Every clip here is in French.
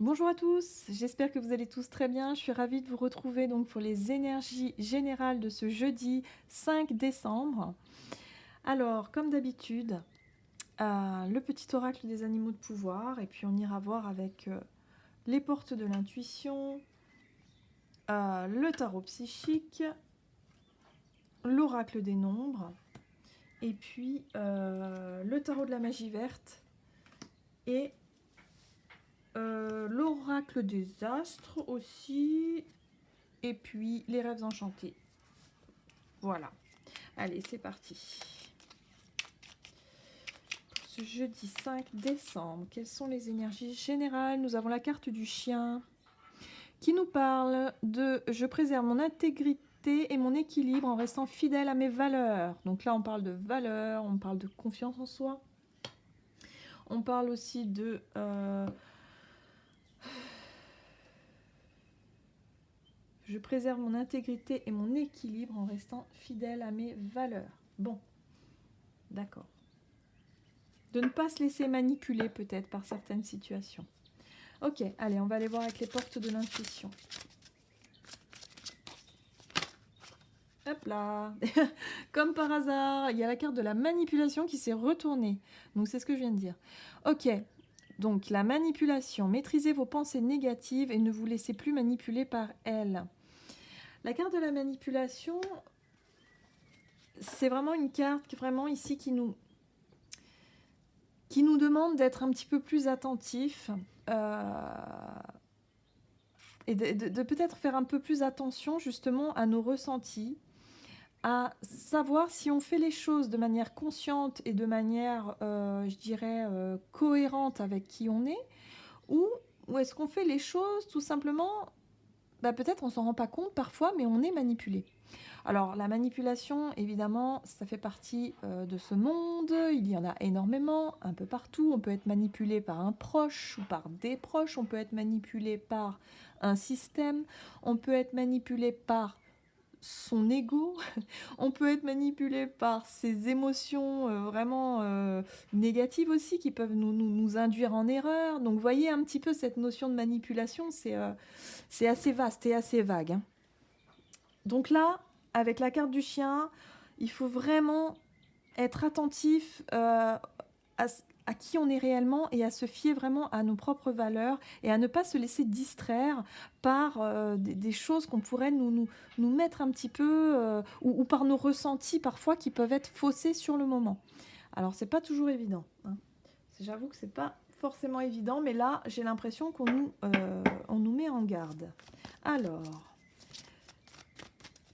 Bonjour à tous, j'espère que vous allez tous très bien. Je suis ravie de vous retrouver donc pour les énergies générales de ce jeudi 5 décembre. Alors, comme d'habitude, le petit oracle des animaux de pouvoir, et puis on ira voir avec les portes de l'intuition, le tarot psychique, l'oracle des nombres, et puis le tarot de la magie verte et l'oracle des astres aussi, et puis les rêves enchantés. Voilà. Allez, c'est parti. Pour ce jeudi 5 décembre, quelles sont les énergies générales? Nous avons la carte du chien qui nous parle de « Je préserve mon intégrité et mon équilibre en restant fidèle à mes valeurs ». Donc là, on parle de valeurs, on parle de confiance en soi. On parle aussi de... je préserve mon intégrité et mon équilibre en restant fidèle à mes valeurs. Bon, d'accord. De ne pas se laisser manipuler peut-être par certaines situations. Ok, allez, on va aller voir avec les portes de l'intuition. Hop là. Comme par hasard, il y a la carte de la manipulation qui s'est retournée. Donc c'est ce que je viens de dire. Ok, donc la manipulation. Maîtrisez vos pensées négatives et ne vous laissez plus manipuler par elles. La carte de la manipulation, c'est vraiment une carte vraiment ici qui nous demande d'être un petit peu plus attentif et de peut-être faire un peu plus attention justement à nos ressentis, à savoir si on fait les choses de manière consciente et de manière, je dirais, cohérente avec qui on est, ou est-ce qu'on fait les choses tout simplement, peut-être on s'en rend pas compte parfois, mais on est manipulé. Alors la manipulation, évidemment, ça fait partie de ce monde, il y en a énormément, un peu partout. On peut être manipulé par un proche ou par des proches, on peut être manipulé par un système, on peut être manipulé par son ego, on peut être manipulé par ses émotions vraiment négatives aussi qui peuvent nous induire en erreur. Donc vous voyez un petit peu cette notion de manipulation, c'est assez vaste et assez vague, hein. Donc là, avec la carte du chien, il faut vraiment être attentif à qui on est réellement et à se fier vraiment à nos propres valeurs et à ne pas se laisser distraire par des choses qu'on pourrait nous mettre un petit peu ou par nos ressentis parfois qui peuvent être faussés sur le moment. Alors c'est pas toujours évident, hein. J'avoue que c'est pas forcément évident, mais là j'ai l'impression qu'on nous met en garde. Alors...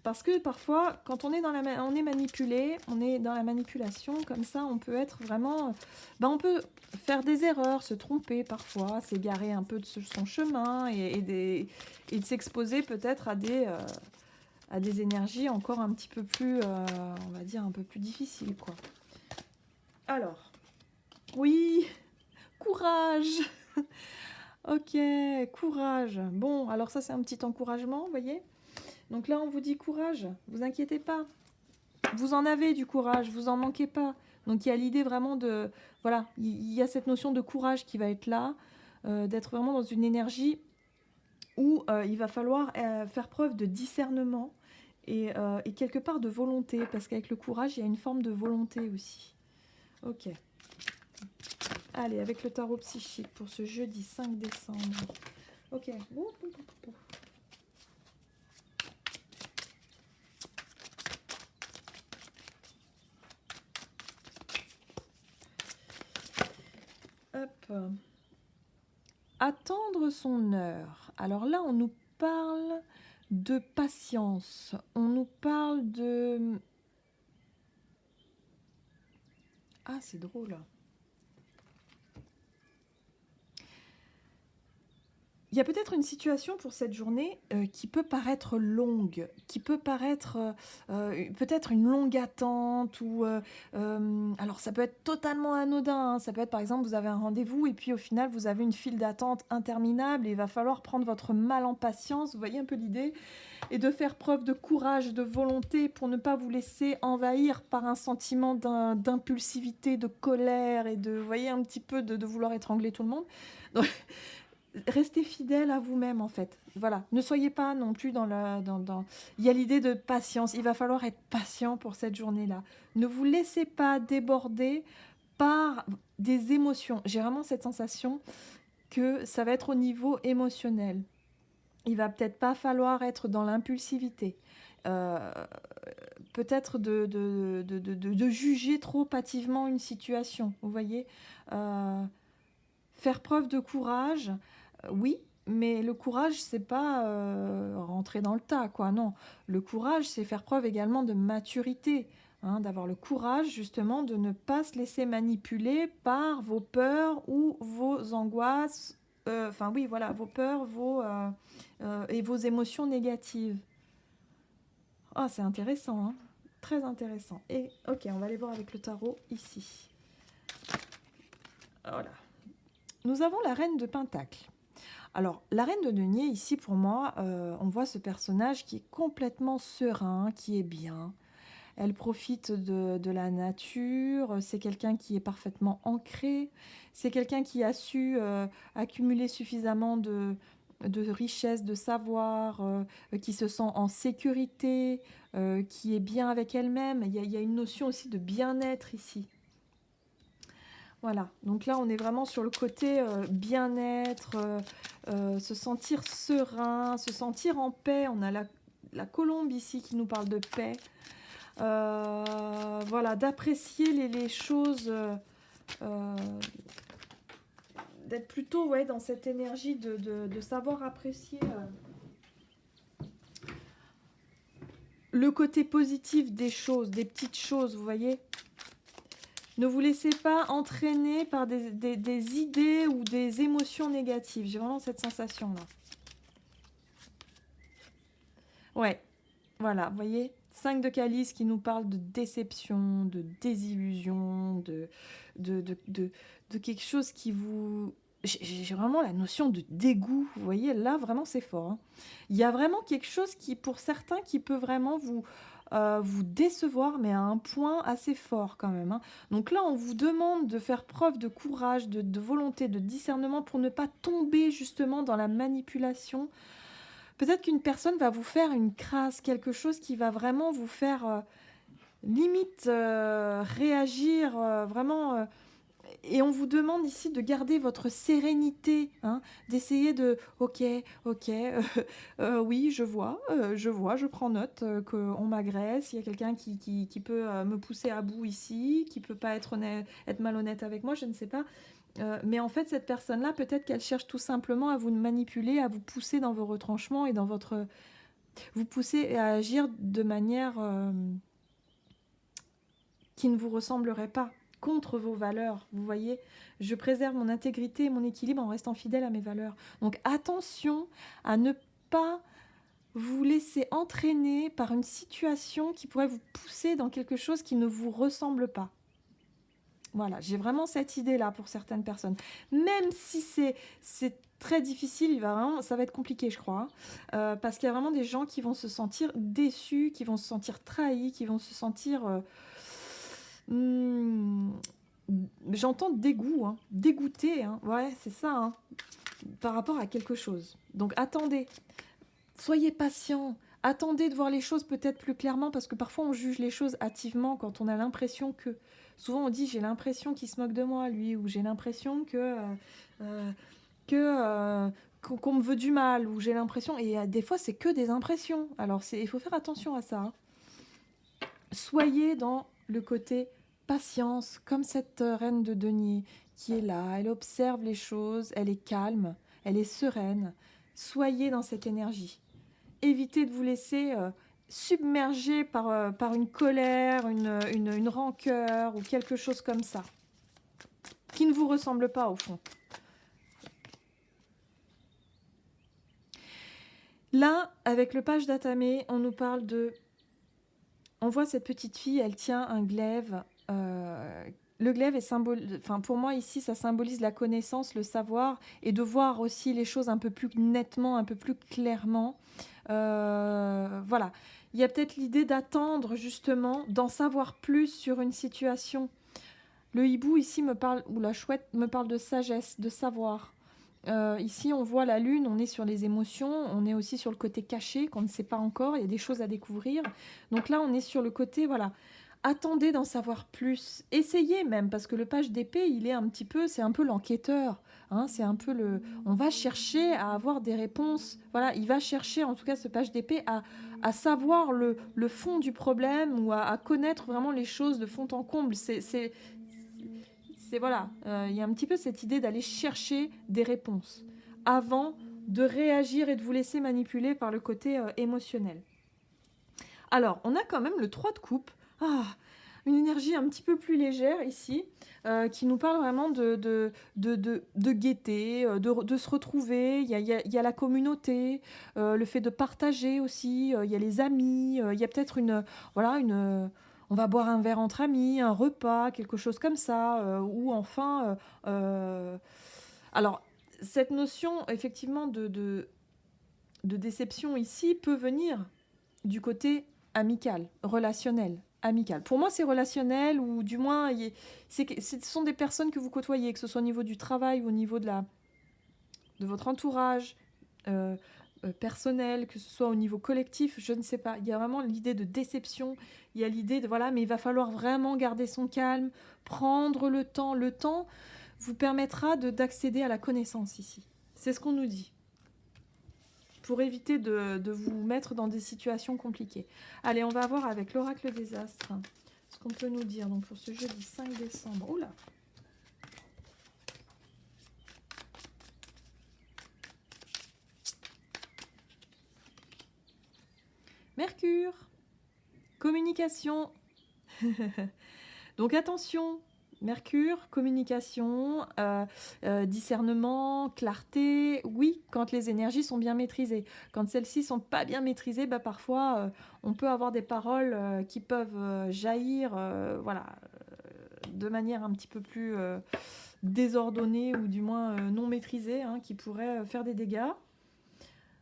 Parce que parfois, quand on est on est manipulé, on est dans la manipulation, comme ça, on peut être vraiment... on peut faire des erreurs, se tromper parfois, s'égarer un peu de son chemin et de s'exposer peut-être à des énergies encore un petit peu plus, on va dire, un peu plus difficiles, quoi. Alors, oui, courage. Ok, courage. Bon, alors ça, c'est un petit encouragement, vous voyez. Donc là, on vous dit courage, vous inquiétez pas. Vous en avez du courage, vous en manquez pas. Donc il y a l'idée vraiment de... Voilà, il y a cette notion de courage qui va être là, d'être vraiment dans une énergie où il va falloir faire preuve de discernement et quelque part de volonté, parce qu'avec le courage, il y a une forme de volonté aussi. Ok. Allez, avec le tarot psychique pour ce jeudi 5 décembre. Ok. Hop. Attendre son heure. Alors là, on nous parle de patience. On nous parle de... Ah, c'est drôle. Il y a peut-être une situation pour cette journée qui peut paraître longue, qui peut paraître peut-être une longue attente, ou alors ça peut être totalement anodin, hein. Ça peut être par exemple vous avez un rendez-vous et puis au final vous avez une file d'attente interminable et il va falloir prendre votre mal en patience, vous voyez un peu l'idée, et de faire preuve de courage, de volonté pour ne pas vous laisser envahir par un sentiment d'impulsivité, de colère et de, vous voyez un petit peu de vouloir étrangler tout le monde. Donc, Restez fidèle à vous-même, en fait. Voilà. Ne soyez pas non plus Il y a l'idée de patience. Il va falloir être patient pour cette journée-là. Ne vous laissez pas déborder par des émotions. J'ai vraiment cette sensation que ça va être au niveau émotionnel. Il va peut-être pas falloir être dans l'impulsivité. Euh, Peut-être de juger trop hâtivement une situation, vous voyez. Euh, Faire preuve de courage, oui, mais le courage, c'est pas rentrer dans le tas, quoi, non. Le courage, c'est faire preuve également de maturité, hein, d'avoir le courage, justement, de ne pas se laisser manipuler par vos peurs ou vos angoisses, enfin oui, voilà, vos peurs, et vos émotions négatives. Ah, c'est intéressant, hein. Très intéressant. Et ok, on va aller voir avec le tarot ici. Voilà. Nous avons la reine de Pentacle. Alors, la reine de denier, ici, pour moi, on voit ce personnage qui est complètement serein, qui est bien. Elle profite de la nature. C'est quelqu'un qui est parfaitement ancré. C'est quelqu'un qui a su accumuler suffisamment de richesse, de savoir, qui se sent en sécurité, qui est bien avec elle-même. Il y a une notion aussi de bien-être ici. Voilà, donc là on est vraiment sur le côté bien-être, se sentir serein, se sentir en paix. On a la colombe ici qui nous parle de paix. Voilà, d'apprécier les choses, euh, d'être plutôt ouais, dans cette énergie de savoir apprécier le côté positif des choses, des petites choses, vous voyez. Ne vous laissez pas entraîner par des idées ou des émotions négatives. J'ai vraiment cette sensation-là. Ouais, voilà, vous voyez, 5 de calice qui nous parle de déception, de désillusion, de quelque chose qui vous... J'ai vraiment la notion de dégoût, vous voyez, là vraiment c'est fort, hein. Il y a vraiment quelque chose qui, pour certains, qui peut vraiment vous décevoir, mais à un point assez fort quand même, hein. Donc là, on vous demande de faire preuve de courage, de volonté, de discernement pour ne pas tomber justement dans la manipulation. Peut-être qu'une personne va vous faire une crasse, quelque chose qui va vraiment vous faire limite réagir vraiment. Et on vous demande ici de garder votre sérénité, hein, d'essayer de, ok, ok, oui, je vois, je prends note qu'on m'agresse, il y a quelqu'un qui peut me pousser à bout ici, qui peut pas être malhonnête avec moi, je ne sais pas. Mais en fait, cette personne-là, peut-être qu'elle cherche tout simplement à vous manipuler, à vous pousser dans vos retranchements et dans votre... Vous pousser à agir de manière qui ne vous ressemblerait pas, contre vos valeurs. Vous voyez, je préserve mon intégrité et mon équilibre en restant fidèle à mes valeurs. Donc attention à ne pas vous laisser entraîner par une situation qui pourrait vous pousser dans quelque chose qui ne vous ressemble pas. Voilà, j'ai vraiment cette idée-là pour certaines personnes. Même si c'est très difficile, ça va être compliqué, je crois. Parce qu'il y a vraiment des gens qui vont se sentir déçus, qui vont se sentir trahis, qui vont se sentir... hmm, j'entends dégoût, hein, dégoûté, hein, ouais, c'est ça, hein, par rapport à quelque chose. Donc attendez, soyez patient. Attendez de voir les choses peut-être plus clairement parce que parfois on juge les choses hâtivement quand on a l'impression que... Souvent on dit j'ai l'impression qu'il se moque de moi lui ou j'ai l'impression euh, que qu'on me veut du mal ou j'ai l'impression... Et des fois c'est que des impressions. Alors il faut faire attention à ça, hein. Soyez dans le côté patience comme cette reine de denier qui est là. Elle observe les choses, elle est calme, elle est sereine. Soyez dans cette énergie. Évitez de vous laisser submerger par une colère, une rancœur ou quelque chose comme ça, qui ne vous ressemble pas au fond. Là, avec le page d'Atamé, on nous parle de... On voit cette petite fille, elle tient un glaive. Le glaive est enfin, pour moi ici, ça symbolise la connaissance, le savoir, et de voir aussi les choses un peu plus nettement, un peu plus clairement. Voilà. Il y a peut-être l'idée d'attendre justement, d'en savoir plus sur une situation. Le hibou ici me parle, ou la chouette me parle de sagesse, de savoir. Ici, on voit la lune, on est sur les émotions, on est aussi sur le côté caché qu'on ne sait pas encore, il y a des choses à découvrir. Donc là, on est sur le côté, voilà, attendez d'en savoir plus, essayez même, parce que le page d'épée, il est un petit peu, c'est un peu l'enquêteur, hein, c'est un peu le... On va chercher à avoir des réponses, voilà, il va chercher, en tout cas ce page d'épée, à savoir le fond du problème ou à connaître vraiment les choses de fond en comble. C'est voilà, il y a un petit peu cette idée d'aller chercher des réponses avant de réagir et de vous laisser manipuler par le côté émotionnel. Alors, on a quand même le 3 de coupe. Ah, une énergie un petit peu plus légère ici, qui nous parle vraiment de gaieté, de se retrouver. Il y a la communauté, le fait de partager aussi. Il y a les amis. Il y a peut-être on va boire un verre entre amis, un repas, quelque chose comme ça. Ou enfin... alors, cette notion, effectivement, de déception ici peut venir du côté amical, relationnel, amical. Pour moi, c'est relationnel, ou du moins, ce sont des personnes que vous côtoyez, que ce soit au niveau du travail ou au niveau de votre entourage personnel, que ce soit au niveau collectif, je ne sais pas. Il y a vraiment l'idée de déception, il y a l'idée de, voilà, mais il va falloir vraiment garder son calme, prendre le temps. Le temps vous permettra d'accéder à la connaissance ici. C'est ce qu'on nous dit, pour éviter de vous mettre dans des situations compliquées. Allez, on va voir avec l'oracle des astres ce qu'on peut nous dire donc pour ce jeudi 5 décembre. Oula! Mercure, communication. Donc attention, Mercure, communication, discernement, clarté, oui, quand les énergies sont bien maîtrisées. Quand celles-ci sont pas bien maîtrisées, bah parfois on peut avoir des paroles qui peuvent jaillir voilà, de manière un petit peu plus désordonnée ou du moins non maîtrisée, hein, qui pourrait faire des dégâts.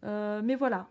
Mais voilà,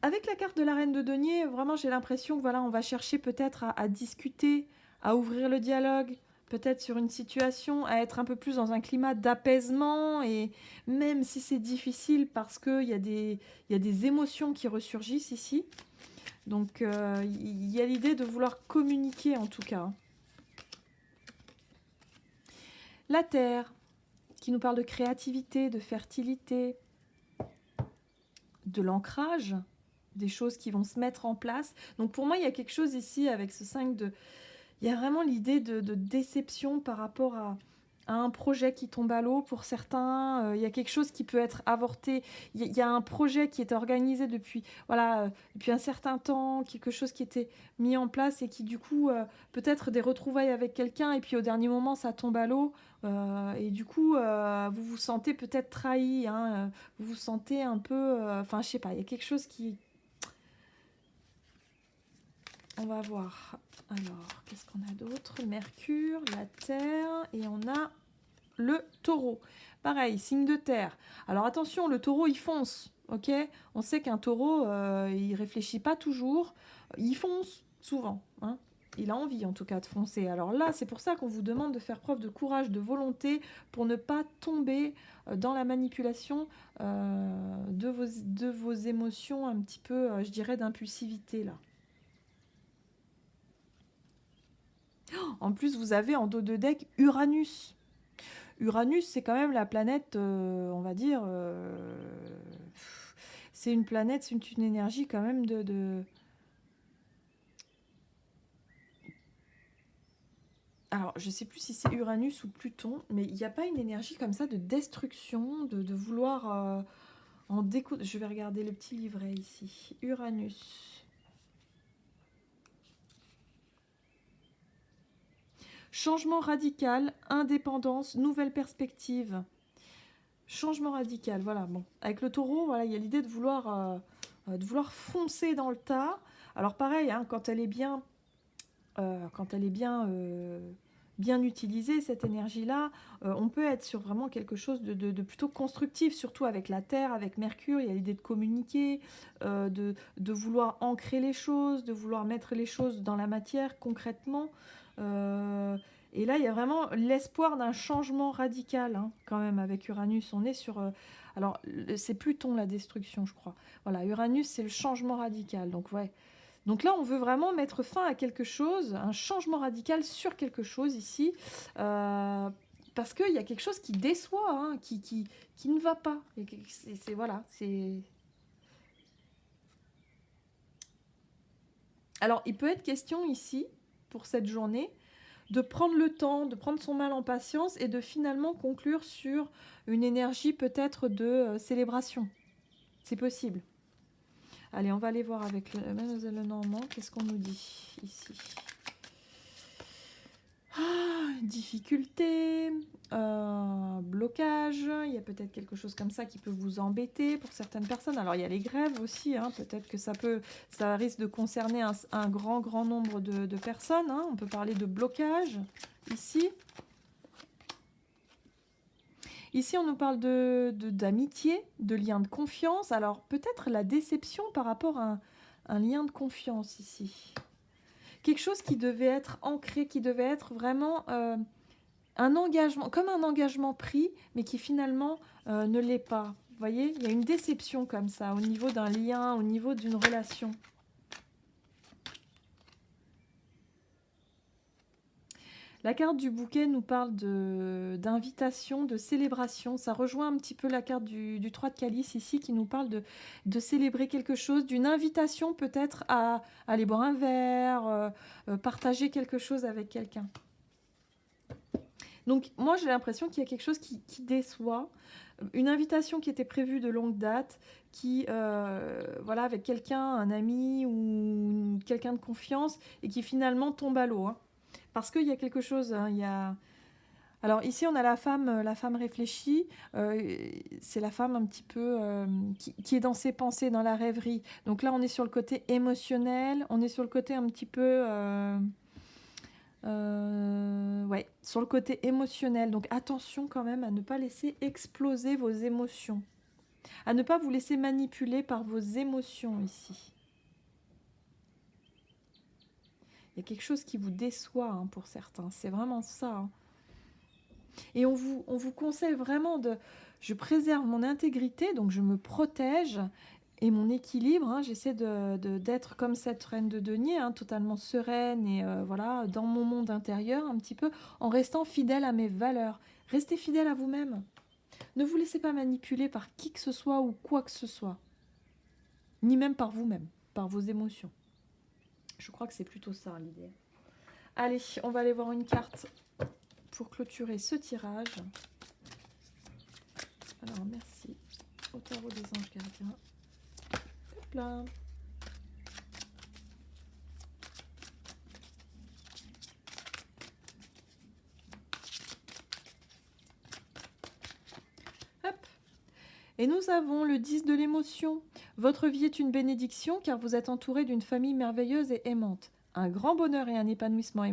avec la carte de la reine de denier, vraiment j'ai l'impression que voilà, on va chercher peut-être à discuter, à ouvrir le dialogue, peut-être sur une situation, à être un peu plus dans un climat d'apaisement, et même si c'est difficile parce qu'il y a des émotions qui ressurgissent ici. Donc il y a l'idée de vouloir communiquer en tout cas. La terre, qui nous parle de créativité, de fertilité, de l'ancrage, des choses qui vont se mettre en place. Donc pour moi, il y a quelque chose ici avec ce 5 de... Il y a vraiment l'idée de déception par rapport à un projet qui tombe à l'eau pour certains. Il y a quelque chose qui peut être avorté. Il y a un projet qui est organisé depuis, voilà, depuis un certain temps, quelque chose qui était mis en place et qui du coup, peut-être des retrouvailles avec quelqu'un et puis au dernier moment, ça tombe à l'eau. Et du coup, vous vous sentez peut-être trahi, hein, vous vous sentez un peu... Enfin, je sais pas, il y a quelque chose qui... On va voir. Alors, qu'est-ce qu'on a d'autre? Mercure, la Terre, et on a le Taureau. Pareil, signe de terre. Alors attention, le Taureau, il fonce, ok? On sait qu'un Taureau, il réfléchit pas toujours, il fonce souvent, hein? Il a envie en tout cas de foncer. Alors là, c'est pour ça qu'on vous demande de faire preuve de courage, de volonté, pour ne pas tomber dans la manipulation de vos émotions un petit peu, je dirais, d'impulsivité là. En plus, vous avez en dos de deck Uranus. Uranus, c'est quand même la planète, on va dire... c'est une planète, c'est une énergie quand même de... Alors, je sais plus si c'est Uranus ou Pluton, mais il n'y a pas une énergie comme ça de destruction, de vouloir en découdre. Je vais regarder le petit livret ici. Uranus. Changement radical, indépendance, nouvelle perspective. Changement radical, voilà. Bon, avec le Taureau, voilà, il y a l'idée de vouloir foncer dans le tas. Alors pareil, hein, quand elle est bien, bien utilisée, cette énergie-là, on peut être sur vraiment quelque chose de plutôt constructif, surtout avec la Terre, avec Mercure. Il y a l'idée de communiquer, de vouloir ancrer les choses, de vouloir mettre les choses dans la matière concrètement. Et là, il y a vraiment l'espoir d'un changement radical, hein, quand même, avec Uranus. On est sur... alors, c'est Pluton, la destruction, je crois. Voilà, Uranus, c'est le changement radical. Donc, ouais. Donc là, on veut vraiment mettre fin à quelque chose, un changement radical sur quelque chose ici. Parce qu'il y a quelque chose qui déçoit, hein, qui ne va pas. Voilà, c'est... Alors, il peut être question ici, pour cette journée, de prendre le temps, de prendre son mal en patience et de finalement conclure sur une énergie peut-être de célébration. C'est possible. Allez, on va aller voir avec le Mademoiselle Lenormand. Qu'est-ce qu'on nous dit ici? Difficulté, blocage, il y a peut-être quelque chose comme ça qui peut vous embêter pour certaines personnes. Alors il y a les grèves aussi, hein, peut-être que ça risque de concerner un grand nombre de personnes, hein. On peut parler de blocage ici. Ici, on nous parle d'amitié, de lien de confiance. Alors peut-être la déception par rapport à un lien de confiance ici. Quelque chose qui devait être ancré, qui devait être vraiment un engagement, comme un engagement pris, mais qui finalement ne l'est pas. Vous voyez, il y a une déception comme ça, au niveau d'un lien, au niveau d'une relation. La carte du bouquet nous parle d'invitation, de célébration. Ça rejoint un petit peu la carte du 3 de calice ici qui nous parle de célébrer quelque chose, d'une invitation peut-être à aller boire un verre, partager quelque chose avec quelqu'un. Donc moi j'ai l'impression qu'il y a quelque chose qui déçoit, une invitation qui était prévue de longue date, qui, voilà, avec quelqu'un, un ami ou quelqu'un de confiance, et qui finalement tombe à l'eau, hein. Parce qu'il y a quelque chose, hein, il y a... Alors ici on a la femme réfléchie, c'est la femme un petit peu qui est dans ses pensées, dans la rêverie. Donc là on est sur le côté émotionnel, on est sur le côté un petit peu... ouais, sur le côté émotionnel. Donc attention quand même à ne pas laisser exploser vos émotions. À ne pas vous laisser manipuler par vos émotions ici. Il y a quelque chose qui vous déçoit, hein, pour certains. C'est vraiment ça, hein. Et on vous conseille vraiment de... Je préserve mon intégrité, donc je me protège et mon équilibre, hein. J'essaie d'être comme cette reine de denier, hein, totalement sereine et voilà, dans mon monde intérieur un petit peu, en restant fidèle à mes valeurs. Restez fidèle à vous-même. Ne vous laissez pas manipuler par qui que ce soit ou quoi que ce soit. Ni même par vous-même, par vos émotions. Je crois que c'est plutôt ça l'idée. Allez, on va aller voir une carte pour clôturer ce tirage. Alors, merci au tarot des anges gardiens. Hop là. Hop. Et nous avons le 10 de l'émotion. Votre vie est une bénédiction car vous êtes entouré d'une famille merveilleuse et aimante. Un grand bonheur et un épanouissement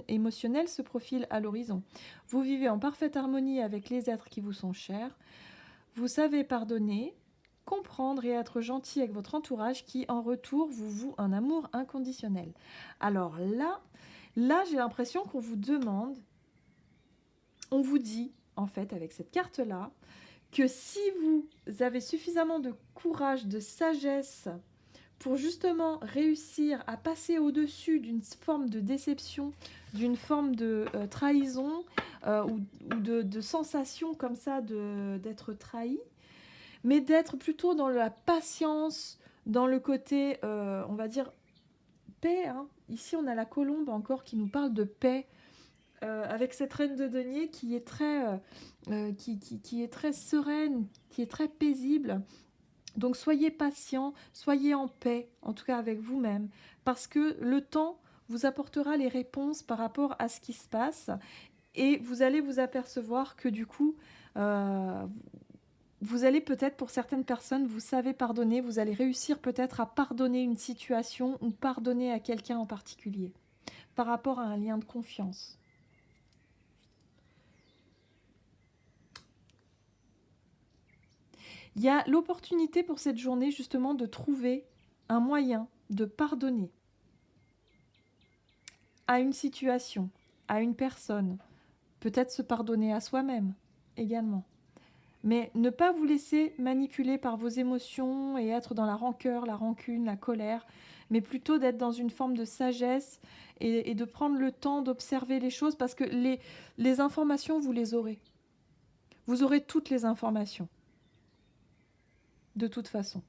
émotionnel se profilent à l'horizon. Vous vivez en parfaite harmonie avec les êtres qui vous sont chers. Vous savez pardonner, comprendre et être gentil avec votre entourage qui, en retour, vous voue un amour inconditionnel. Alors là j'ai l'impression qu'on vous demande, on vous dit, en fait, avec cette carte-là, que si vous avez suffisamment de courage, de sagesse pour justement réussir à passer au-dessus d'une forme de déception, d'une forme de trahison ou de sensation comme ça d'être trahi, mais d'être plutôt dans la patience, dans le côté, on va dire, paix, hein. Ici, on a la colombe encore qui nous parle de paix, avec cette reine de denier qui est très, qui est très sereine, qui est très paisible. Donc soyez patient, soyez en paix, en tout cas avec vous-même, parce que le temps vous apportera les réponses par rapport à ce qui se passe, et vous allez vous apercevoir que du coup, vous allez peut-être, pour certaines personnes, vous savez pardonner, vous allez réussir peut-être à pardonner une situation ou pardonner à quelqu'un en particulier, par rapport à un lien de confiance. Il y a l'opportunité pour cette journée justement de trouver un moyen de pardonner à une situation, à une personne, peut-être se pardonner à soi-même également. Mais ne pas vous laisser manipuler par vos émotions et être dans la rancœur, la rancune, la colère, mais plutôt d'être dans une forme de sagesse et de prendre le temps d'observer les choses parce que les informations, vous les aurez. Vous aurez toutes les informations, de toute façon.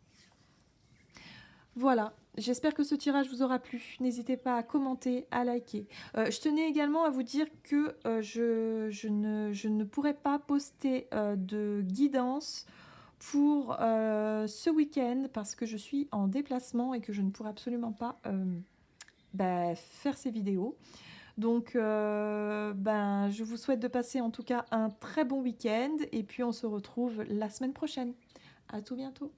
Voilà, j'espère que ce tirage vous aura plu. N'hésitez pas à commenter, à liker. Je tenais également à vous dire que je ne pourrai pas poster de guidance pour ce week-end parce que je suis en déplacement et que je ne pourrai absolument pas faire ces vidéos. Donc, je vous souhaite de passer en tout cas un très bon week-end et puis on se retrouve la semaine prochaine. À tout bientôt.